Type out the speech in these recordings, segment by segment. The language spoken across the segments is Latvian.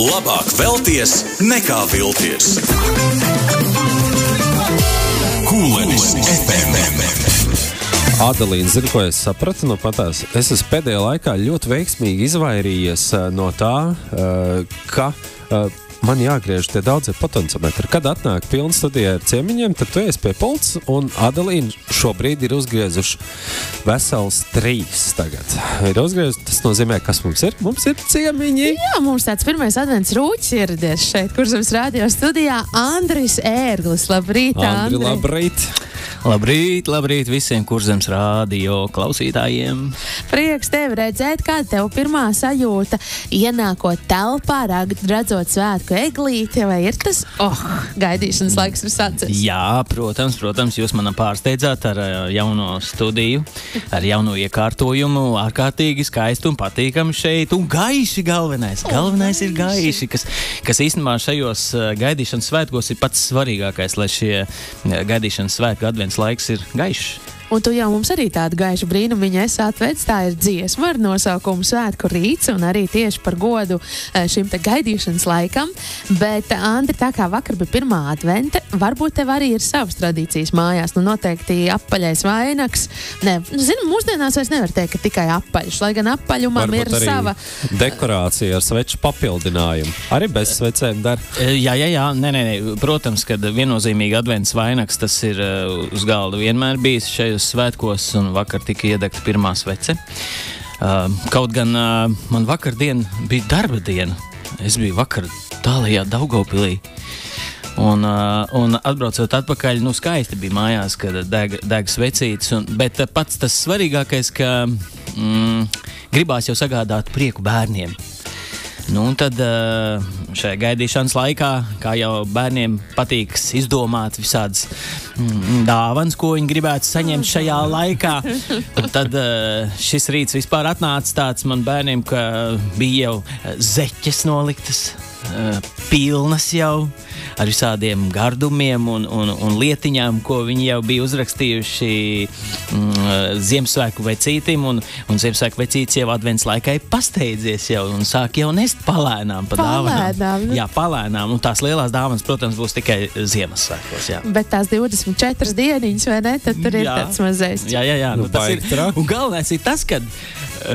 Labāk velties nekā vilties. Kūlenis FM. Adelīna, zini, ko es sapratu no patās? Es esmu pēdējā laikā ļoti veiksmīgi izvairījies no tā, ka man jāgriež tie daudzie potenciometri. Kad atnāk pilna studija ar ciemiņiem, tad tu esi pie pults, un Adelīna šobrīd ir uzgriezuši vesels 3 tagad. Ir uzgriezuši, tas nozīmē, kas mums ir? Mums ir ciemiņi. Jā, mums tāds pirmais advents rūķis ieradies šeit, Kurzemes radio studijā. Andris Ērglis. Labrīt, Andri. Labrīt. Labrīt visiem Kurzemes radio klausītājiem. Prieks tevi redzēt, kāda tev pirmā sajūta ienākot telpā, redzot svētku eglīti, vai ir tas, gaidīšanas laiks ir sācies? Jā, protams, jūs manā pārsteidzāt ar jauno studiju, ar jauno iekārtojumu, ārkārtīgi skaisti un patīkami šeit, un gaiši galvenais ir gaiši, kas īstenībā šajos gaidīšanas svētkos ir pats svarīgākais, lai šie gaidīšanas svētku advents laiks ir gaišs. Un tu jau mums arī tādu gaišu brīnumiņu esi atvedis, tā ir dziesma ar nosaukumu Svētku rīts, un arī tieši par godu šim te gaidīšanas laikam. Bet, Andri, tā kā vakar bija pirmā advente, varbūt tev arī ir savas tradīcijas mājās, nu noteikti apaļais vainags. Zinu, mūsdienās vairs nevar teikt, ka tikai apaļš, lai gan apaļumam varbūt ir sava dekorācija ar sveču papildinājumu. Arī bez svecēm dar. Jā, nē, protams, kad viennozīmīgi advents vainags, tas ir uz galda vienmēr bijis šajos svētkos, un vakar tika iedegta pirmā svece. Kaut gan man vakardiena bija darba diena. Es biju vakar tālajā Daugavpilī. Un atbraucot atpakaļ, skaisti bija mājās, kad deg svecītes. Bet pats tas svarīgākais, ka gribās jau sagādāt prieku bērniem. Un tad šajā gaidīšanas laikā, kā jau bērniem patīks izdomāt visādas dāvanas, ko viņi gribētu saņemt šajā laikā. Un tad šis rīts vispār atnāca tāds man bērniem, ka bija jau zeķes noliktas, pilnas jau ar visādiem gardumiem un lietiņām, ko viņi jau bija uzrakstījuši Ziemassvētku vecītim, un Ziemassvētku vecītis jau advents laikā pasteidzies jau un sāk jau nest palēnām pa dāvanām. Jā, palēnām, un tās lielās dāvanas, protams, būs tikai Ziemassvētkos, jā. Bet tās 24 dieniņas, vai ne? Tad tur ir tāds mazais. Jā. Tas ir. Un galvenais ir tas, ka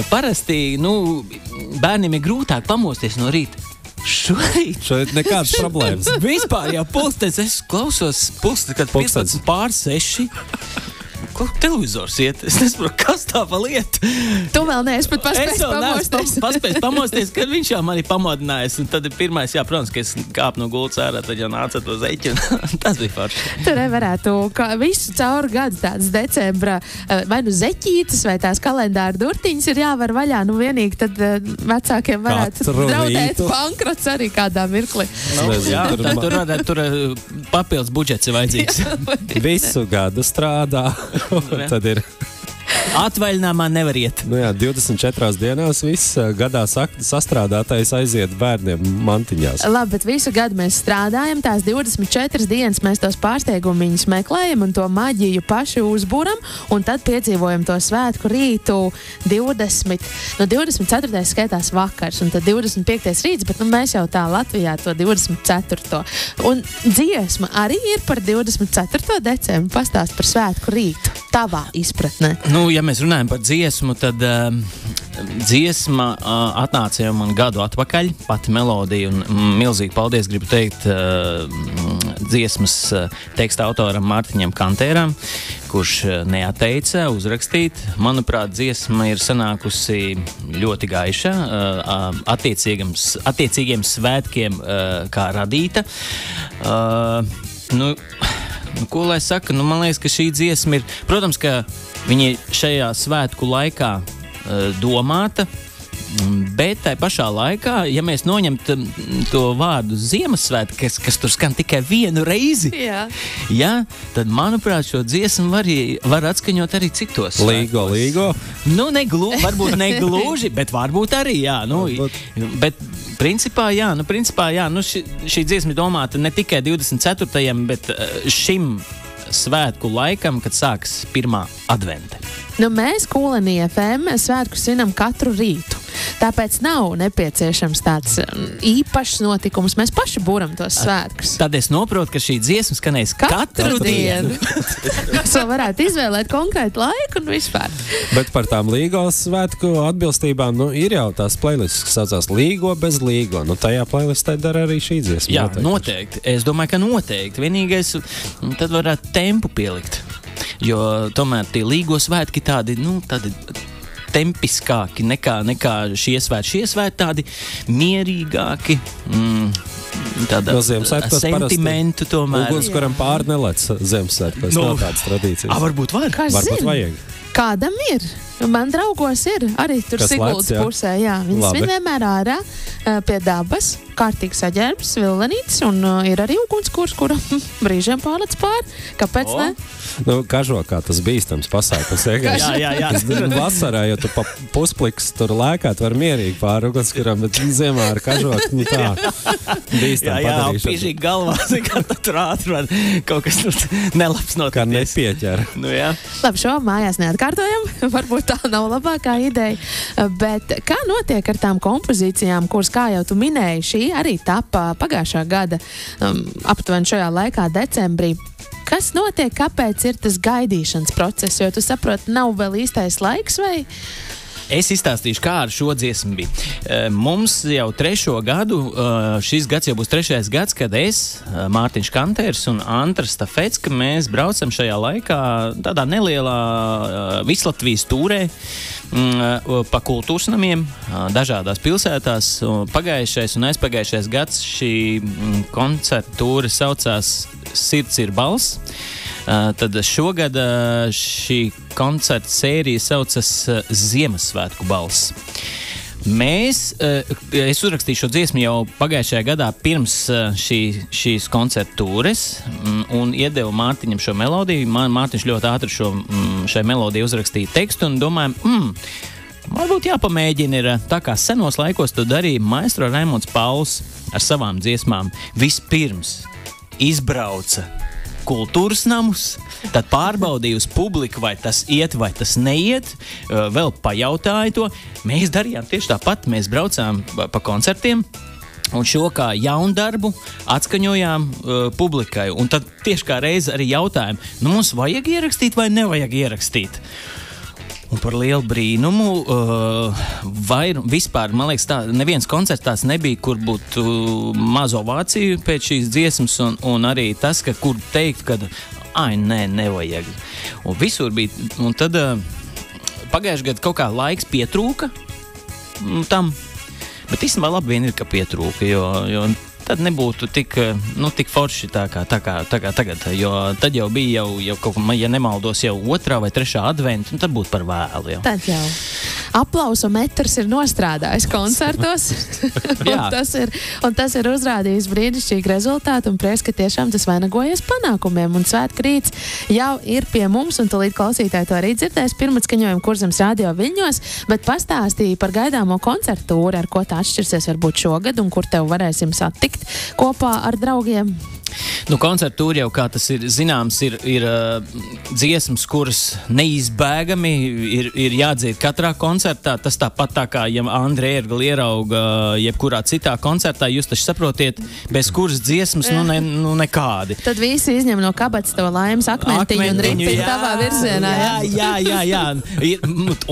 parasti, bērniem ir grūtāk pamosties no rīta. Šeit nekādas problēmas. Vispār jau pulkstenis, es klausos kad 15 pār 6. Televizors iet. Es nesaprotu, kas tā pa lietu. Tu vēl neesi pat paspējis pamosties. Paspējis pamosties, kad viņš jau mani pamodinājis. Un tad ir pirmais, protams, ka es kāpu no gultas ārā, tad jau nāca to zeķi. Tas bija forši. Tur nevarētu visu cauru gadu tāds decembra vai zeķītes vai tās kalendāra durtiņas ir jāvar vaļā. Vienīgi tad vecākiem varētu draudēt bankrots arī kādā mirkli. Tur papildus budžets ir vajadzīgs. Visu gadu strādā. Tad ir atvaļinājumā nevar iet. 24 dienās viss gadā sastrādātais aiziet bērniem mantiņās. Labi, bet visu gadu mēs strādājam, tās 24 dienas mēs tos pārsteigumiņus meklējam un to maģiju paši uzbūram, un tad piedzīvojam to svētku rītu 24. skaitās vakars, un tad 25. rīts, bet mēs jau tā Latvijā to 24. Un dziesma arī ir par 24. decembru. Pastāst par svētku rītu. Tavā izpratnē. Ja mēs runājam par dziesmu, tad dziesma atnāca jau man gadu atpakaļ, pati melodija, un milzīgi paldies gribu teikt dziesmas teksta autoram Mārtiņam Kantēram, kurš neatteica uzrakstīt. Manuprāt, dziesma ir sanākusi ļoti gaiša, attiecīgiem svētkiem kā radīta. Ko lai saka? Man liekas, ka šī dziesma ir, protams, ka viņa šajā svētku laikā domāta, bet tai pašā laikā, ja mēs noņemtu to vārdu Ziemassvētku, kas tur skan tikai vienu reizi, tad, manuprāt, šo dziesmu var atskaņot arī citos. Līgo. Varbūt negluži, bet varbūt arī, bet principā, šī dziesma ir domāta ne tikai 24. bet šim svētku laikam, kad sāks pirmā advente. Mēs Kūlenī FM svētku svinam katru rītu. Tāpēc nav nepieciešams tāds īpašs notikums. Mēs paši būram tos svētkus. Tad es noprotu, ka šī dziesma skanēs katru dienu. Mēs vēl varētu izvēlēt konkrētu laiku un vispār. Bet par tām līgo svētku atbilstībām, ir jau tās playlists, kas saucās Līgo bez līgo. Tajā playlistē dara arī šī dziesma. Jā, noteikti. Es domāju, ka noteikti. Vienīgais, tad varētu tempu pielikt. Jo tomēr tie līgo svētki tādi tempiskāki nekā šie svētki. Šie svētki tādi mierīgāki. Tāda sentimentu tomēr. Ugunskuram pāri nelec Ziemassvētkos. Nav tādas tradīcijas. Varbūt var. Varbūt vajag. Kādam ir? Man draugos ir arī tur Siguldas pusē. Jā, viņas svin vienmēr ārā pie dabas, kārtīgi saģērbs, villenītis, un ir arī ugunskurs, kuram brīžiem pārlec pāri. Kāpēc ne? Kažokā tas bīstams pasākums. Jā. Vasarā, jo tu pa puspliks tur lēkāt, var mierīgi pāri ugunskuram, bet ziemā ar kažoku tā bīstam padarīšana. Jā, pīžīgi galvā, kā tur ātri var kaut kas nelabs notikt. Kā nepieķer. Labi, šo mājās neatkārtojam. Varbūt tā nav labākā ideja. Bet kā notiek ar tām kompozīcijām, kuras, kā jau tu minēji, šī arī tapa pagājušā gada aptuveni šajā laikā decembrī? Kas notiek, kāpēc ir tas gaidīšanas process? Jo tu saproti, nav vēl īstais laiks vai? Es izstāstīšu, kā ar šo dziesmu bija. Mums jau 3. gadu, šis gads jau būs 3. gads, kad es, Mārtiņš Kantērs un Antras Stafecka, mēs braucam šajā laikā tādā nelielā Vislatvijas tūrē pa kultūras namiem, dažādās pilsētās. Pagājušais un aizpagājušais gads šī koncerta tūre saucās Sirds ir balss. Tad šogad šī koncerta sērija saucas Ziemassvētku balss. Es uzrakstīju šo dziesmu jau pagājušajā gadā pirms šīs koncerta tūres un iedevu Mārtiņam šo melodiju. Mārtiņš ļoti ātri šai melodiju uzrakstīja tekstu un domājam, varbūt jāpamēģina ir tā kā senos laikos to darīja maestro Raimonds Pauls ar savām dziesmām. Vispirms izbrauca kultūras namus, tad pārbaudīja uz publiku, vai tas iet, vai tas neiet, vēl pajautāja to. Mēs darījām tieši tāpat, mēs braucām pa koncertiem un šo kā jaundarbu atskaņojām publikai. Un tad tieši kā reiz arī jautājām, mums vajag ierakstīt vai nevajag ierakstīt? Un par lielu brīnumu, vispār, man liekas, neviens koncerts tāds nebija, kur būtu maz ovāciju pēc šīs dziesmas, un arī tas, ka kur teikt, ka nevajag. Un visur bija, un tad pagājušajā gadā kaut kā laiks pietrūka tam, bet īstenībā labi vien ir, ka pietrūka, jo tad nebūtu tik forši tā kā tagad, jo tad jau bija jau kaut kā, ja nemaldos, jau 2. vai 3. adventa, un tad būtu par vēlu jau. Tad jau aplausometrs ir nostrādājis koncertos, un tas ir uzrādījis brīnišķīgu rezultātu, un prieks, ka tiešām tas vainagojies panākumiem, un svētku rīts jau ir pie mums, un tūlīt klausītāji to arī dzirdēs pirmatskaņojumu Kurzemes radio Viļņos, bet pastāstīja par gaidāmo koncertu tūri, ar ko tā atšķirsies varbūt šogad, un kur tev varēsim satikt kopā ar draugiem. Koncerta tūri jau, kā tas ir zināms, ir dziesmas, kuras neizbēgami ir jādzied katrā koncertā. Tas tāpat tā kā, ja Andra Ērgli ierauga jebkurā citā koncertā, jūs taču saprotiet, bez kuras dziesmas, nekādi. Tad visi izņem no kabatas to laimes akmentiņu un ripi tavā virzienā. Jā.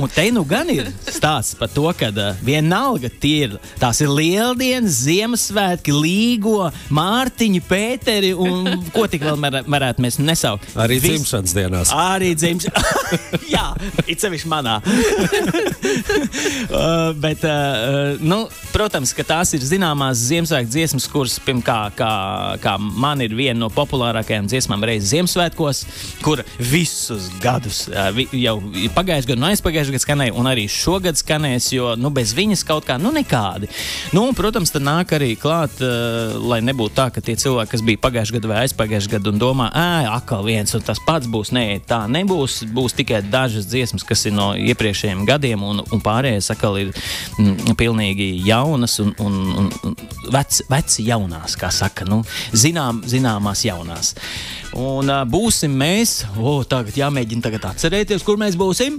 Un te gan ir stāsts par to, ka vienalga tās ir Lieldienas, Ziemassvētki, Līgo, Mārtiņu, Pēteri un ko tik vēl varētu mēs nesaukt. Arī dzimšanas dienās. Arī dzimšanas. Jā, it sevišķi manā. Bet, protams, ka tās ir zināmās Ziemassvētku dziesmas, kuras, kā man ir viena no populārākajām dziesmām reiz Ziemassvētkos, kur visus gadus jau pagājušajā gadā un aizpagājušajā gadā skanēja, un arī šogad skanēs, jo bez viņas kaut kā nekādi. Un, protams, tad nāk arī klāt, lai nebūtu tā, ka tie cilvēki, kas bija pagājušajā gadā vai aizpagājušajā gadā un domā, atkal viens un tas pats būs. Nē, tā nebūs. Būs tikai dažas dziesmas, kas ir no iepriekšējiem gadiem, un pārējais atkal ir pilnīgi jaunas un veci jaunās, kā saka, zināmās jaunās. Un būsim mēs, tagad jāmēģina atcerēties, kur mēs būsim.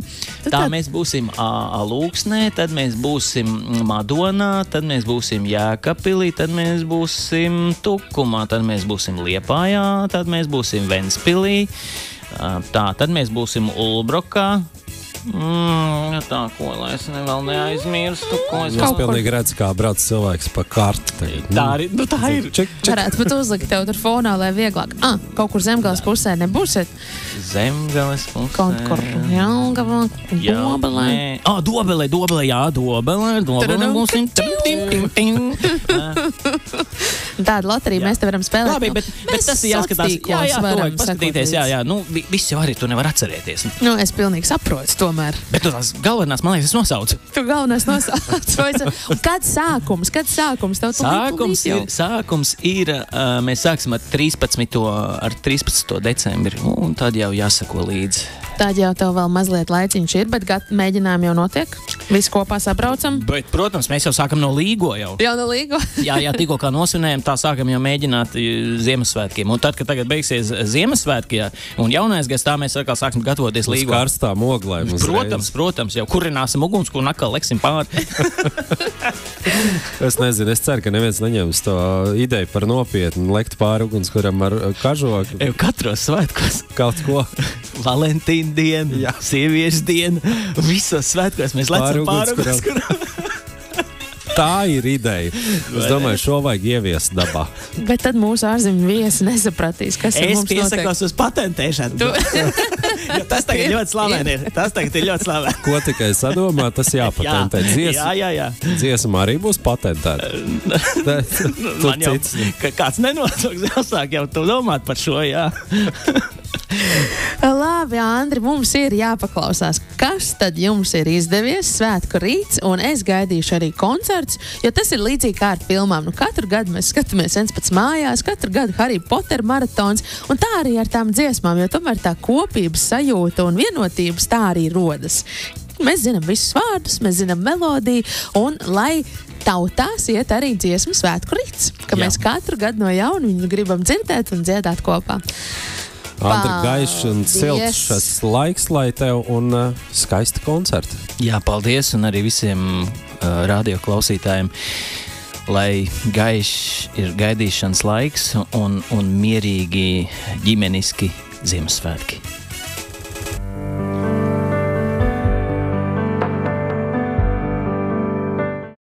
Mēs būsim Alūksnē, tad mēs būsim Madonā, tad mēs būsim Jēkabpilī, tad mēs būsim Tukumā, tad mēs būsim Liepājā, tad mēs būsim Ventspilī, tad mēs būsim Ulbrokā. Tā, ko lai es vēl neaizmirstu. Es pilnīgi redzu, kā brauc cilvēks pa karti. Tā ir. Varētu pat uzlikt tev tur fonā, lai vieglāk. Kaut kur Zemgales pusē nebūsiet? Zemgales pusē. Kaut kur Jelgavā, Dobelē. Dobelē, jā, Dobelē būsim. Tāda loterija mēs te varam spēlēt. Labi, bet tas ir jāskatās. Jā, paskatīties, jā. Viss jau arī tu nevar atcerēties. Es pilnīgi saprotu tomēr. Bet tu tās galvenās, man liekas, es nosaucu. Tu galvenās nosaucu. Kad sākums? Sākums ir, mēs sāksim ar 13. decembri, un tad jau jāsako līdzi. Tad jau tev vēl mazliet laiciņš ir, bet mēģinājumi jau notiek. Visi kopā sabraucam. Bet, protams, mēs jau sākam no Līgo jau. Jau no Līgo? jā, tikko kā nosvinējam, tā sākam jau mēģināt Ziemassvētkiem. Un tad, kad tagad beigsies Ziemassvētki un jaunais gads, tā mēs atkal sāksim gatavoties Līgo. Uz karstām oglēm uzreiz. Protams, jau kurināsim ugunskura un atkal leksim pāri. Es nezinu, es ceru, ka neviens neņems to ideju par nopietnu lekt pāri ugunskuram ar kažoku. Katros svētkos. Kaut ko. Valentīna diena, sieviešu diena, visos svētkos mēs lecam pāri ugunskuram. Tā ir ideja. Es domāju, šo vajag ieviest dabā. Bet tad mūsu ārzemju viesi nesapratīs, kas ir mums notiek. Es piesakos uz patentēšanu. Tas tagad ļoti slaveni ir. Ko tikai sadomā, tas jāpatentē. Jā. Dziesma arī būs patentēta. Man jau, kāds nenosauks, jāsāk jau tu domāt par šo, jā. Labi, Andri, mums ir jāpaklausās, kas tad jums ir izdevies svētku rīts, un es gaidīšu arī koncerts, jo tas ir līdzīgi kā ar filmām. Katru gadu mēs skatāmies viens pats mājās, katru gadu Harry Potter maratons, un tā arī ar tām dziesmām, jo tomēr tā kopības sajūta un vienotības tā arī rodas. Mēs zinām visus vārdus, mēs zinām melodiju, un lai tautās iet arī dziesmu svētku rīts, ka mēs katru gadu no jauna viņu gribam dzirdēt un dziedāt kopā. Andri, gaišs un silts šis laiks, lai tev un skaisti koncerti. Jā, paldies, un arī visiem radio klausītājiem, lai gaišs ir gaidīšanas laiks un mierīgi ģimeniski Ziemassvētki.